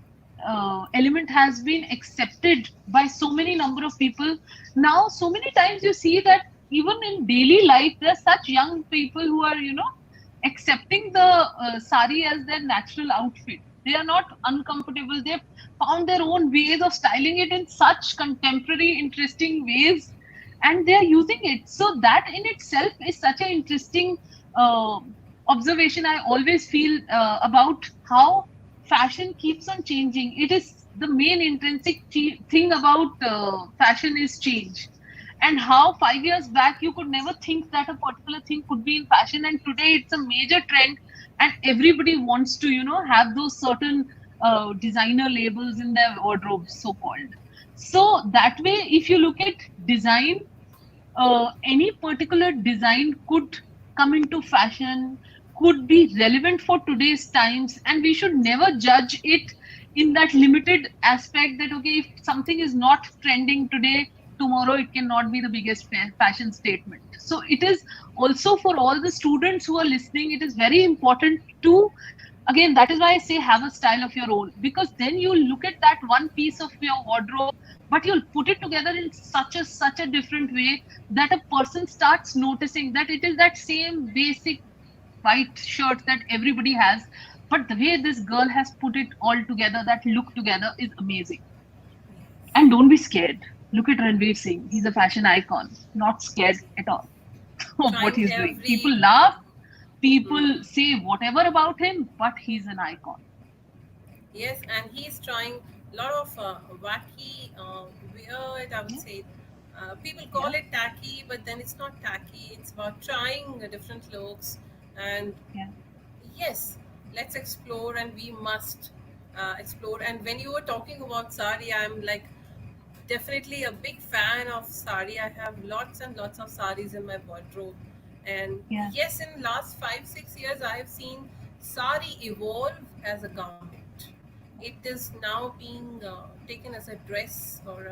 element has been accepted by so many number of people, now so many times you see that even in daily life, there are such young people who are, accepting the sari as their natural outfit. They are not uncomfortable. They've found their own ways of styling it in such contemporary, interesting ways, and they are using it. So that in itself is such an interesting uh, observation. I always feel about how fashion keeps on changing. It is the main intrinsic thing about fashion is change, and how 5 years back you could never think that a particular thing could be in fashion, and today it's a major trend, and everybody wants to have those certain designer labels in their wardrobes, so called. So that way, if you look at design, any particular design could come into fashion, could be relevant for today's times, and we should never judge it in that limited aspect that, okay, if something is not trending today, tomorrow it cannot be the biggest fashion statement. So it is also for all the students who are listening, it is very important to, again, that is why I say have a style of your own, because then you look at that one piece of your wardrobe, but you'll put it together in such a different way that a person starts noticing that it is that same basic white shirt that everybody has, but the way this girl has put it all together, that look together, is amazing. And don't be scared. Look at Ranveer Singh. He's a fashion icon. Not scared at all of what Trying he's doing. every. People laugh, people Hmm. say whatever about him, but he's an icon. Yes, and he's trying a lot of wacky, weird, I would Yeah, say. People call yeah, it tacky, but then it's not tacky. It's about trying different looks. And yeah, yes, let's explore, and we must explore. And when you were talking about sari, I'm like definitely a big fan of sari. I have lots and lots of saris in my wardrobe. And yeah. yes, in last 5 6 years, I have seen sari evolve as a garment. It is now being taken as a dress or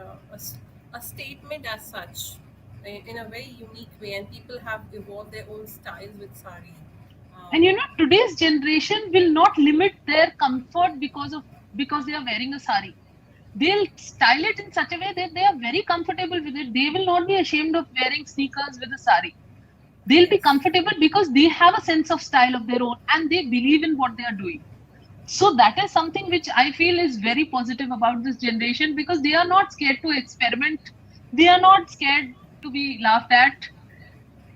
a statement as such in a very unique way. And people have evolved their own styles with sari. Um, And today's generation will not limit their comfort because they are wearing a sari. They'll style it in such a way that they are very comfortable with it. They will not be ashamed of wearing sneakers with a sari. They'll be yes, comfortable because they have a sense of style of their own and they believe in what they are doing. So that is something which I feel is very positive about this generation, because they are not scared to experiment. They are not scared to be laughed at.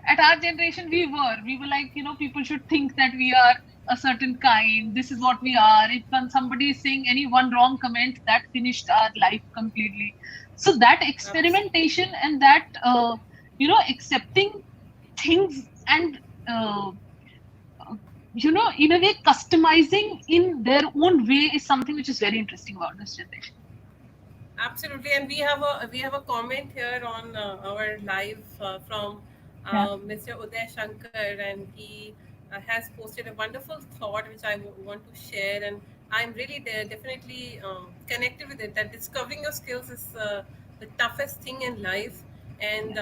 At our generation, we were like, people should think that we are a certain kind, this is what we are. If when somebody is saying any one wrong comment, that finished our life completely. So that absolutely. experimentation and that accepting things and uh, in a way customizing in their own way is something which is very interesting about this generation. Absolutely, and we have a comment here on our live from Yeah. Mr. Uday Shankar, and he has posted a wonderful thought which I want to share, and I'm really definitely connected with it. That discovering your skills is the toughest thing in life, and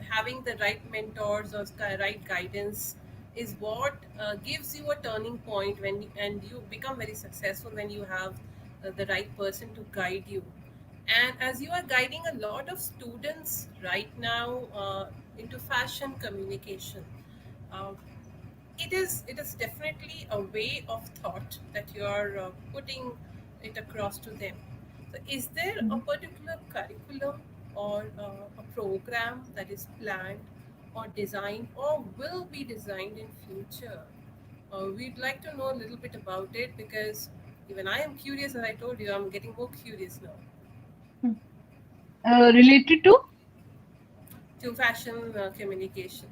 having the right mentors or right guidance is what gives you a turning point and you become very successful when you have the right person to guide you. And as you are guiding a lot of students right now into fashion communication, uh, it is definitely a way of thought that you are putting it across to them. So, is there a Mhm. particular curriculum or a program that is planned or designed or will be designed in future? We'd like to know a little bit about it because even I am curious. As I told you, I'm getting more curious now Related to to fashion communication.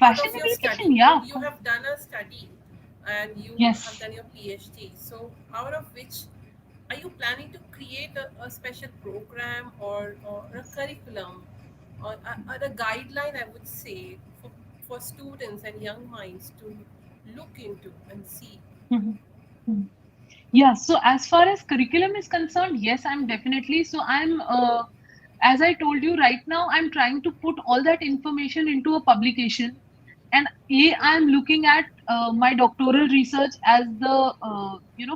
Out fashion of your communication, study, yeah, of you course. have done a study and you have Yes. done your PhD. So, out of which are you planning to create a special program or a curriculum or a guideline, I would say, for students and young minds to look into and see? Mhm. Mhm. Yeah, so as far as curriculum is concerned, yes, I'm definitely. So as I told you right now, I'm trying to put all that information into a publication. And I'm looking at my doctoral research as the,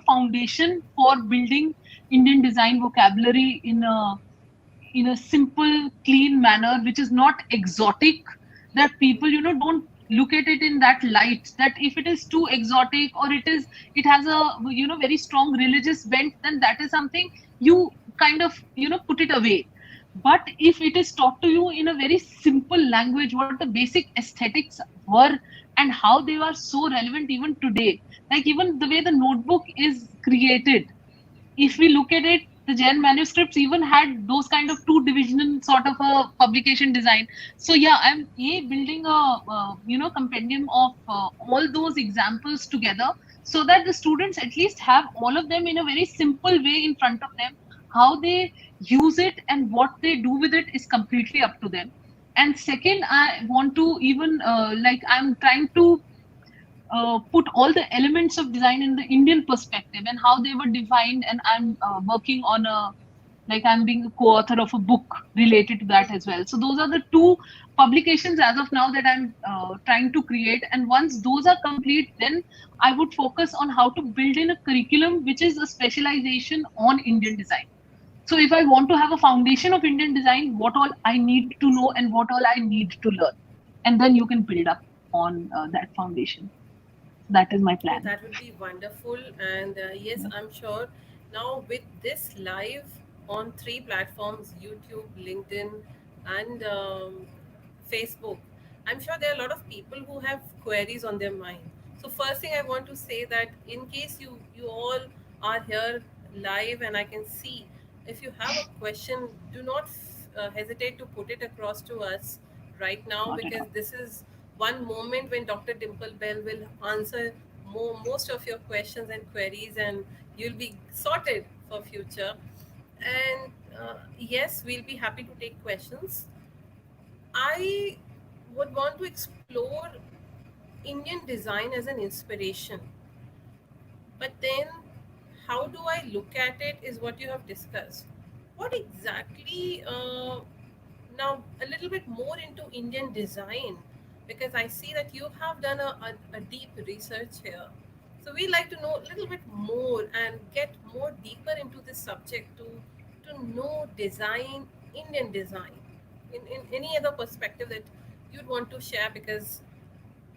foundation for building Indian design vocabulary in a simple, clean manner, which is not exotic, that people, don't look at it in that light, that if it is too exotic or it has a, very strong religious bent, then that is something you kind of, put it away. But if it is taught to you in a very simple language, what the basic aesthetics were and how they are so relevant even today, like even the way the notebook is created, if we look at it, the Jain manuscripts even had those kind of two divisional sort of a publication design. So yeah, I'm building a compendium of all those examples together, so that the students at least have all of them in a very simple way in front of them. How they use it and what they do with it is completely up to them. And second, I want to even I'm trying to put all the elements of design in the Indian perspective and how they were defined. And I'm working on I'm being a co-author of a book related to that as well. So those are the two publications as of now that I'm trying to create. And once those are complete, then I would focus on how to build in a curriculum which is a specialization on Indian design. So if I want to have a foundation of Indian design, what all I need to know and what all I need to learn, and then you can build up on that foundation. That is my Oh, plan. that would be wonderful. And yes, I'm sure now with this live on three platforms, YouTube, LinkedIn, and Facebook, I'm sure there are a lot of people who have queries on their mind. So first thing I want to say that in case you all are here live and I can see, if you have a question, do not hesitate to put it across to us right now, Not at because all. this is one moment when Dr. Dimple Bell will answer most of your questions and queries, and you'll be sorted for future. And yes, we'll be happy to take questions. I would want to explore Indian design as an inspiration, but then how do I look at it is what you have discussed. What exactly, now a little bit more into Indian design, because I see that you have done a deep research here. So we like to know a little bit more and get more deeper into this subject to know design, Indian design, in any other perspective that you'd want to share, because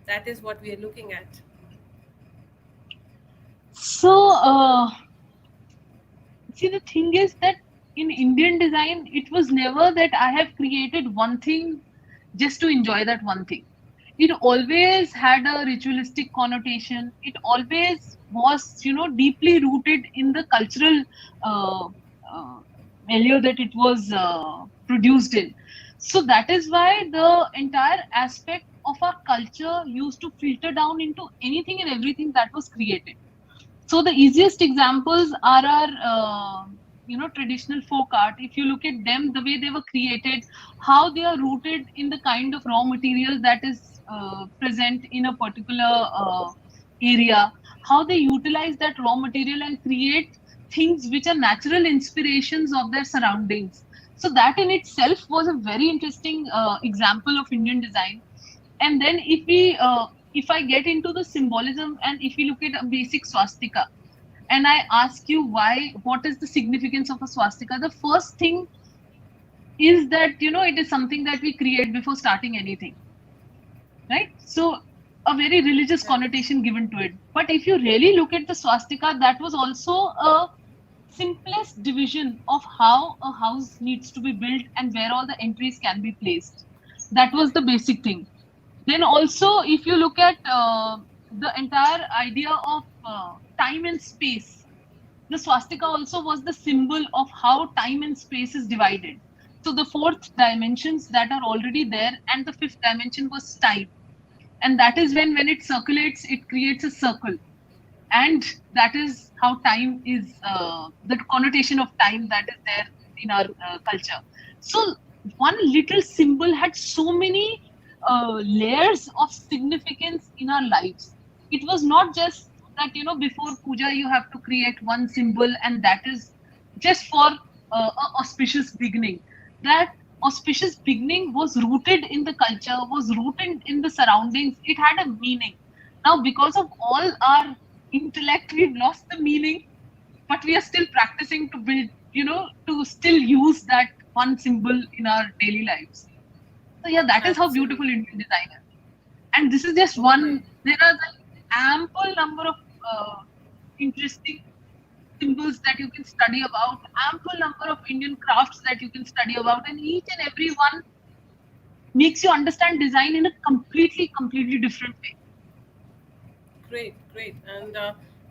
that is what we are looking at. So, see, the thing is that in Indian design, it was never that I have created one thing just to enjoy that one thing. It always had a ritualistic connotation. It always was, deeply rooted in the cultural uh, uh, milieu that it was produced in. So that is why the entire aspect of our culture used to filter down into anything and everything that was created. So the easiest examples are our traditional folk art, if you look at them, the way they were created, how they are rooted in the kind of raw material that is present in a particular area, how they utilize that raw material and create things which are natural inspirations of their surroundings. So that in itself was a very interesting example of Indian design. And then if I get into the symbolism, and if we look at a basic swastika, and I ask you why, what is the significance of a swastika, the first thing is that it is something that we create before starting anything, right? So a very religious Right. connotation given to it. But if you really look at the swastika, that was also a simplest division of how a house needs to be built and where all the entries can be placed. That was Correct. the basic thing. Then also, if you look at the entire idea of time and space, the swastika also was the symbol of how time and space is divided. So the fourth dimensions that are already there, and the fifth dimension was time, and that is when it circulates, it creates a circle, and that is how time is the connotation of time that is there in our culture. So one little symbol had so many layers of significance in our lives. It was not just that before puja you have to create one symbol and that is just for a auspicious beginning. That auspicious beginning was rooted in the culture, was rooted in the surroundings. It had a meaning. Now because of all our intellect, we've lost the meaning, but we are still practicing to build, to still use that one symbol in our daily lives. So yeah, that is how beautiful Absolutely. Indian design is. And this is just Okay. one. There are like ample number of interesting symbols that you can study about, ample number of Indian crafts that you can study about, and each and every one makes you understand design in a completely different way. Great, great. And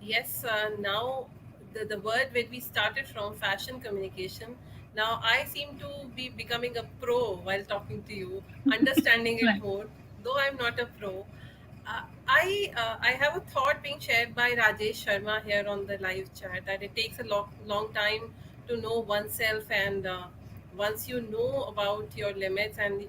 yes, now the word where we started from, fashion communication, now I seem to be becoming a pro while talking to you, understanding it Right. more, though I'm not a pro. I have a thought being shared by Rajesh Sharma here on the live chat that it takes a long time to know oneself, and once you know about your limits and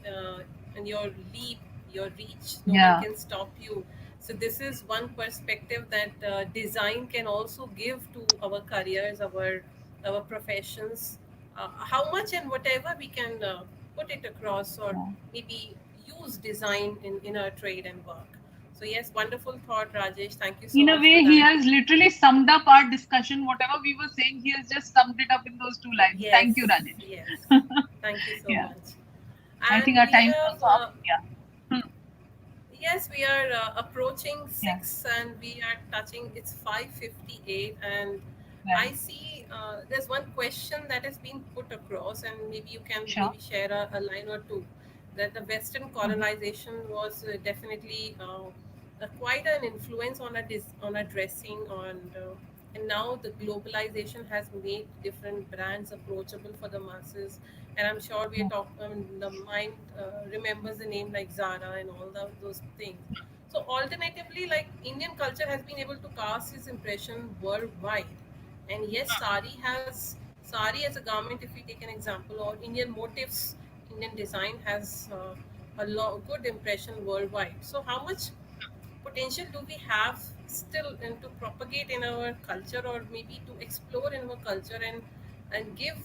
your leap, your reach, no one Yeah. can stop you. So this is one perspective that design can also give to our careers, our professions. How much and whatever we can put it across, or Yeah. maybe use design in our trade and work. So yes, wonderful thought, Rajesh. Thank you so In a much for way, he that. has literally summed up our discussion. Whatever we were saying, he has just summed it up in those two lines. Thank you, Yes, yes. Rajesh. Thank you so Yeah, much. I think And our we time is have also up. Yeah. yes, we are approaching Yeah, 6, and we are touching, it's 5:58, and right. I see there's one question that has been put across, and maybe you can Sure. maybe share a line or two, that the Western Mhm. colonization was definitely quite an influence on on our dressing, and now the globalization has made different brands approachable for the masses. And I'm sure we are Yeah. talking, the mind remembers the name like Zara and all those things. So alternatively, like, Indian culture has been able to cast its impression worldwide. And yes, sari as a garment, if we take an example, or Indian motifs, Indian design has good impression worldwide. So how much potential do we have still, and to propagate in our culture, or maybe to explore in our culture, and give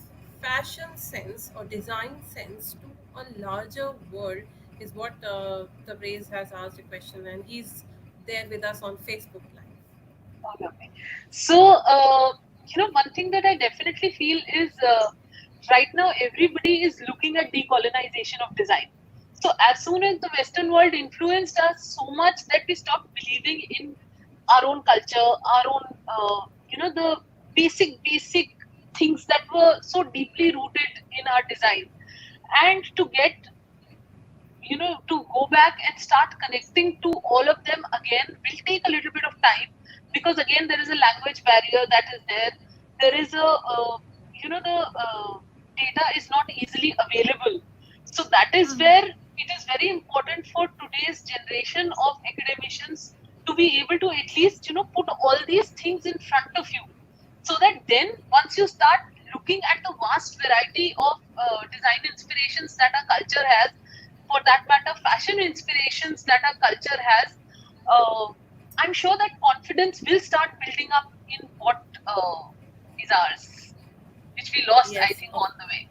fashion sense or design sense to a larger world, is what the Braze has asked a question, and he's there with us on Facebook Live. Okay. Okay. So, one thing that I definitely feel is right now everybody is looking at decolonization of design. So, as soon as the Western world influenced us so much that we stopped believing in our own culture, our own, the basic things that were so deeply rooted in our design. And to get to go back and start connecting to all of them again will take a little bit of time, because again there is a language barrier that is there. There is a the data is not easily available. So that is where it is very important for today's generation of academicians to be able to at least put all these things in front of you, so that then once you start looking at the vast variety of design inspirations that our culture has, for that matter, fashion inspirations that our culture has, uh, I'm sure that confidence will start building up in what is ours, which we lost, I Yes, think, on the way.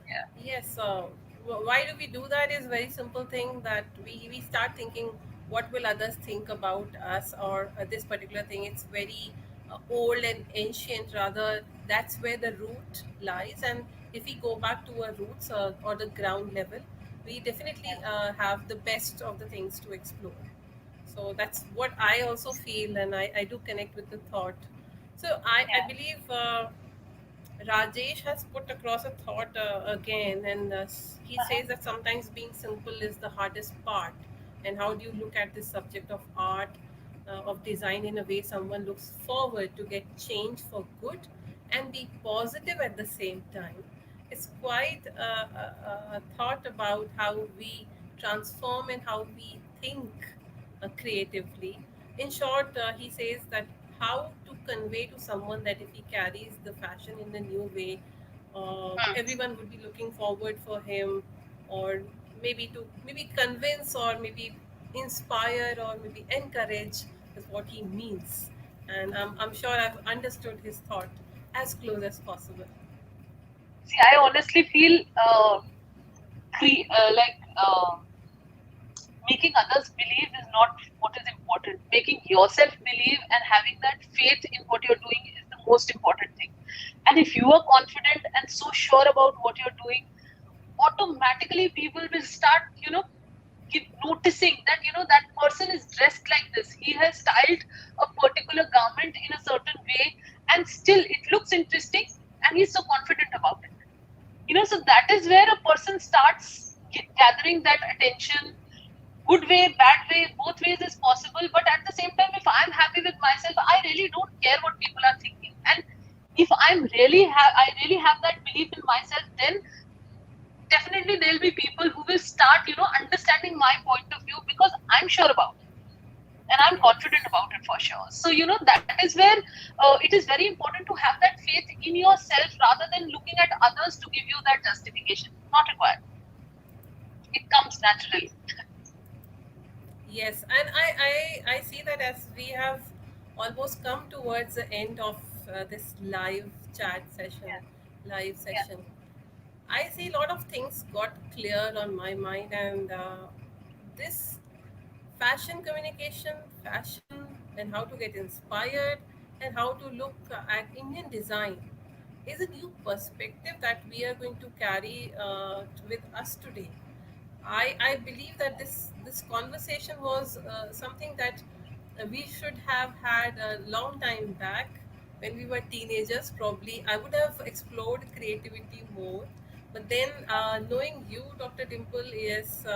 Yeah, yes. Why do we do that is very simple thing that we start thinking what will others think about us or this particular thing. It's very old and ancient rather. That's where the root lies. And if we go back to our roots or the ground level, we definitely yeah, have the best of the things to explore. So that's what I also feel, and I do connect with the thought. So I yeah, believe Rajesh has put across a thought again, and he uh-huh, says that sometimes being simple is the hardest part. And how do you look at this subject of art, of design in a way someone looks forward to get change for good and be positive at the same time? It's quite a thought about how we transform and how we think creatively. In short, he says that how to convey to someone that if he carries the fashion in a new way, mm, everyone would be looking forward for him, or maybe convince or maybe inspire or maybe encourage is what he means. And I'm sure I've understood his thought as close as possible. see, I honestly feel like making others believe is not what is important. Making yourself believe and having that faith in what you're doing is the most important thing. And if you are confident and so sure about what you're doing, automatically people will start, noticing that, that person is dressed like this. He has styled a particular garment in a certain way, and still it looks interesting, and he's so confident about it. So that is where a person starts gathering that attention. Good way, bad way, both ways is possible, but at the same time, if I'm happy with myself, I really don't care what people are thinking. And if I really have that belief in myself, then definitely there'll be people who will start, understanding my point of view, because I'm sure about it and I'm confident Yes. about it for sure. So, that is where it is very important to have that faith in yourself rather than looking at others to give you that justification. Not required. It comes naturally. Yes, and I see that as we have almost come towards the end of this live chat session, Yeah, live yeah, session. I see a lot of things got clear on my mind, and this fashion communication, fashion, and how to get inspired, and how to look at Indian design is a new perspective that we are going to carry with us today. I believe that this conversation was something that we should have had a long time back when we were teenagers. Probably I would have explored creativity more, but then knowing you, Dr. Dimple, is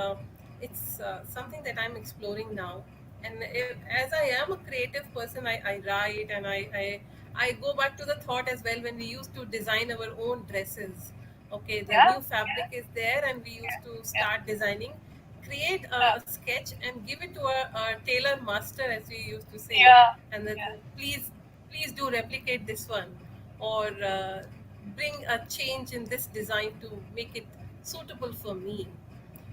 it's something that I'm exploring now. And as I am a creative person, I write and I go back to the thought as well when we used to design our own dresses. Okay, the yeah, new fabric is there and we used to yeah, start designing, create yeah, a sketch and give it to a tailor master, as we used to say, yeah, and then yeah, please do replicate this one, or bring a change in this design to make it suitable for me.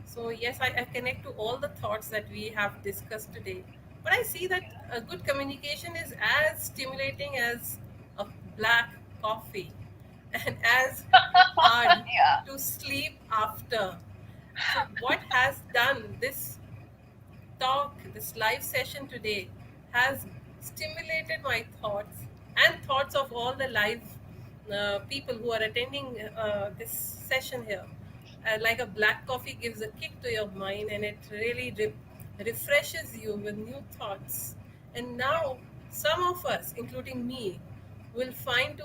So yes, I connect to all the thoughts that we have discussed today. But I see that a good communication is as stimulating as a black coffee and as hard yeah, to sleep after. So what has done this talk, this live session today has stimulated my thoughts and thoughts of all the live people who are attending this session here. Like a black coffee gives a kick to your mind and it really refreshes you with new thoughts. And now, some of us, including me, will find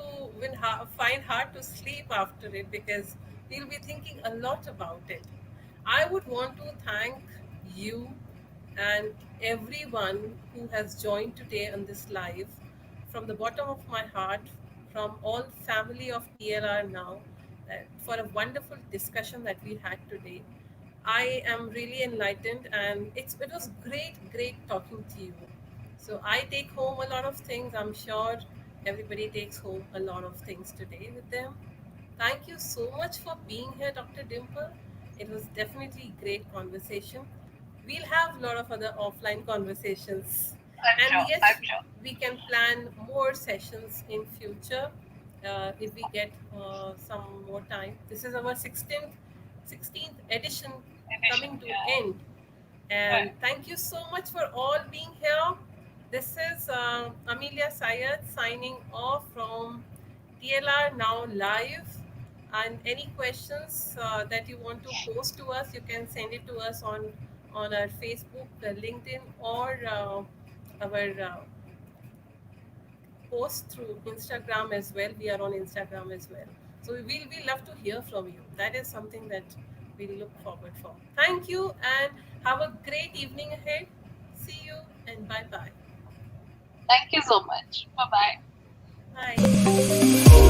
hard to sleep after it because we'll be thinking a lot about it. I would want to thank you and everyone who has joined today on this live from the bottom of my heart, from all family of TLR now, for a wonderful discussion that we had today. I am really enlightened and it was great talking to you. So I take home a lot of things, I'm sure Everybody takes home a lot of things today with them. Thank you so much for being here, Dr. Dimple. It was definitely great conversation. We'll have a lot of other offline conversations. I'm And sure. I'm yes, sure. we can plan more sessions in future if we get some more time. This is our 16th edition Edition. coming to Yeah. end. And Right. thank you so much for all being here. This is Amiliyaa Syed signing off from TLR Now Live. And any questions that you want to post to us, you can send it to us on our Facebook, LinkedIn, or our post through Instagram as well. We are on Instagram as well. So we love to hear from you. That is something that we look forward for. Thank you and have a great evening ahead. See you and bye bye. Thank you so much. Bye bye. Bye.